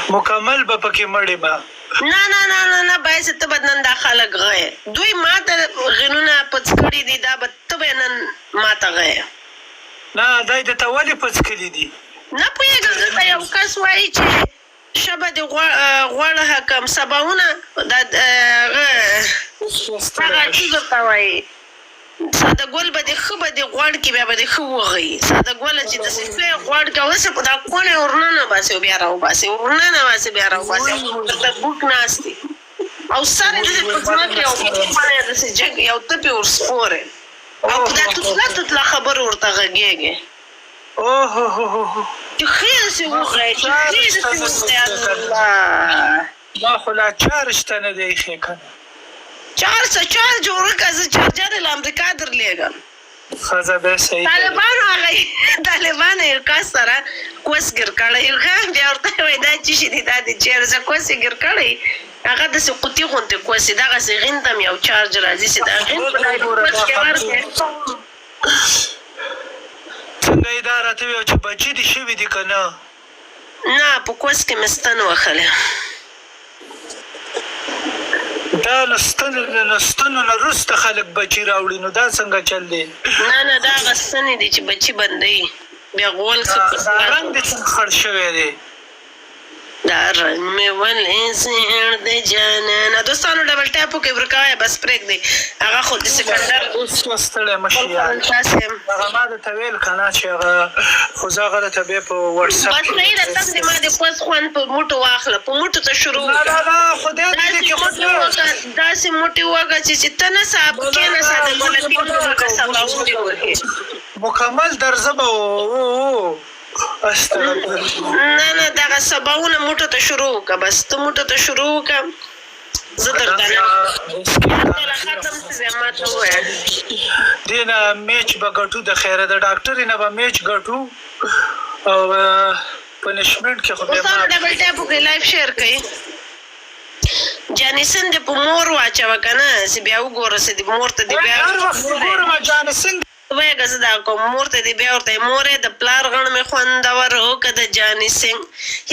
مکمل به پکې مړې به نه باید ته به نن دا خلک غی دوی ما ته غنونه پڅ کړي دي دا به ته به نن ما ته غی نه دای د ته ولې پڅ کړي دي نه پوهېږم دلته یو کس وایي چې شبه د غوړ حکم سباونه هغه څه درته وایي ساده ګل به د ښه به د غوړ کې بیا به د ښه وغی ساده ګله چې داسې ښه غوړ کې اوسې په دا کونه یې ورننه باسي او بیا راوباسي ورننه باسي بیا راوباسي درته بوټ ناست دي او سر یې داسې په ځمکې او پاڼه یې داسې جګ یو تپې ورسپورې او په دا توتله خبرې ورته غږېږي چې ښې داسې وغی چې ښې داسې وغی الله ما خو لا چارج ته نه دی ایښی که نه چارج جوړه که زه چارجر یې له امریکا درلېږم ښځه بیا صحیح طالبانو یو کس سره کوس ګیر کړی بیا ورته وایي دا څه شي دي دا د چیرې زه کوس یې ګیر کړی هغه داسې قوطي غوندې کوس یې دغسې غین ته م یو چارج راځي چې دا غین په دا کوس کې ورکړې څنګه یې دا راته ویل چې بچي دې شوي دي که نه نه په کوس کې مې ستن وښلی دا له ستنو نه وروسته خلک بچي راوړي نو دا څنګه چل دی نه دا هغه ستنې دي چې بچي بندوي بیا غول دا رنګ دې څنګه خړ شوی دی دا رنګ مې ولې زیړ دی جانانه دوستانو ډبل ټاپ وکړئ ورکوئ بس پرېږدئ هغه خو د سکندر اوس ستړی مه شي هغه ما درته ویل که نه چې هغه خو زه هغه درته بیا په وټساپ بس صحیح ده تم دې ما د پوست خوند په موټو واخله په موټو ته شروع وکړه داسې موټې وکړه چې ته نه صاحب کېناسه د غلطي وکړه سباونه وکړې مکمل درزه به نه دغه سباونه موټو ته شروع وکړه بس ته موټو ته شروع وکړه زه درته نه ختم شوې ما ته ووایه دې نه میچ به ګټو د خیره د ډاکټرې نه به میچ ګټو او پنشمنټ کې خو بیا اوس ډبل ټاپ وکړئ لایف شیر کوئ جانیسن دې په مور واچوه که نه چې بیا وګوره چې د مور ته دې بیا ګورم جانسن وایه که زه دا کوم مور ته دې بیا ورته مورې د پلار غڼ مې خوندور او که د جاني سنګ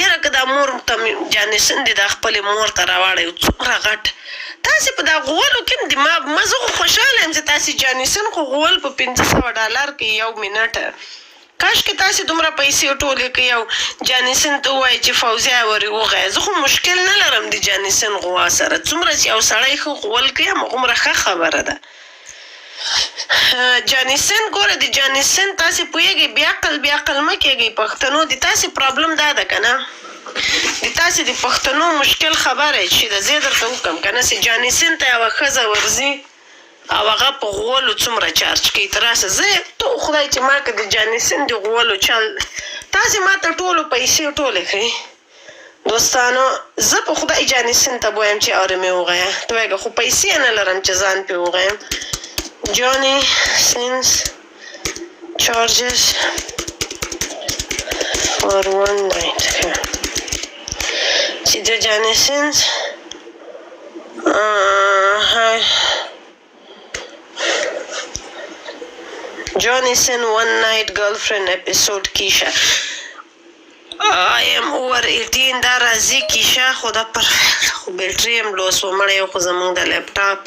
یاره که دا مور ته جاني سنګ دې دا خپلې مور ته راواړی څومره غټ تاسې په دا غولو کې ما زه خو خوشحاله یم چې تاسې جاني سنګ خو غول په $500 کې یو منټ کاشکې تاسې دومره پیسې ټولې که یو جاني سنګ ته ووایي چې فوزیه ورې وغایه زه خو مشکل نه لرم د جاني سنګ غوا سره څومره چې یو سړی ښه غول کوي همغومره ښه خبره ده جانیسن ګوره د جانیسن تاسې پوهېږئ بیا عقل مه کېږئ پښتنو د تاسې پرابلم دا ده که نه د تاسې د پښتنو مشکل خبره چې ده زه درته وکړم که نه چې جانیسن ته یوه ښځه ورځي او هغه په غولو څومره چارج کوي ته راسه زه تو خدای چې ما که د جانیسن د غولو چل تاسې ما ته ټولو پیسې ټولې ښئ دوستانو زه په خدای جانیسن ته بویم چې اورې مې وغایه ته وایږه خو پیسې نه لرم چې ځان پې وغایم Johnny Sins charges for one night. See the Johnny Sins? Hi. Johnny Sin one night girlfriend episode Keisha. I am over 18 دا راځي کیشا خدا پر خو بیټري هم لوس ومړی خو زمونږ د لیپټاپ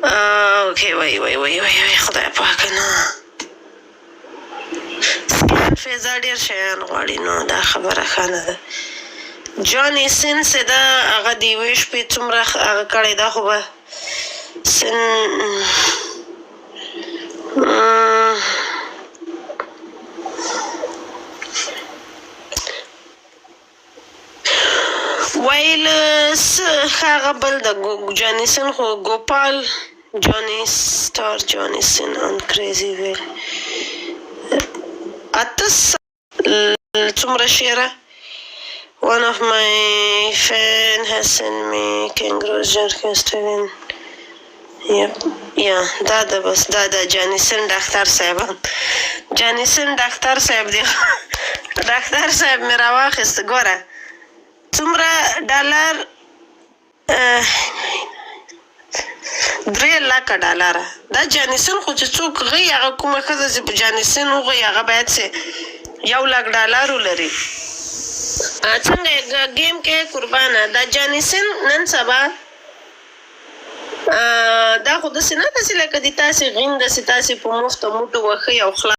اوکې وای خدای پاک نه سکین فیضا ډېر شیان غواړي نو دا خبره ښه نه ده جاني سنس ده هغه د یوې شپې څومره هغه کړی دا خو به ویل هغه بل د جانیسن خو ګوپال جاني ستار جانیسن ان کریزي ویل اتس څومره شیره one of my fan has sent me kangaroo jerky Australian yep yeah دا بس دا جانیسن ډاکټر صاحب جانیسن ډاکټر صاحب دی ډاکټر صاحب مې راواخیست ګوره څومره $3 $300,000 دا جانیسن خو چې څوک غي هغه کومه ښځه چې په جانیسن وغوي هغه باید $100,000 ولري څنګه گیم کې قربانه دا جانیسن نن سبا دا خو داسې نه داسې لکه د تاسې غین داسې تاسې په مفته موټو وښي او خلاص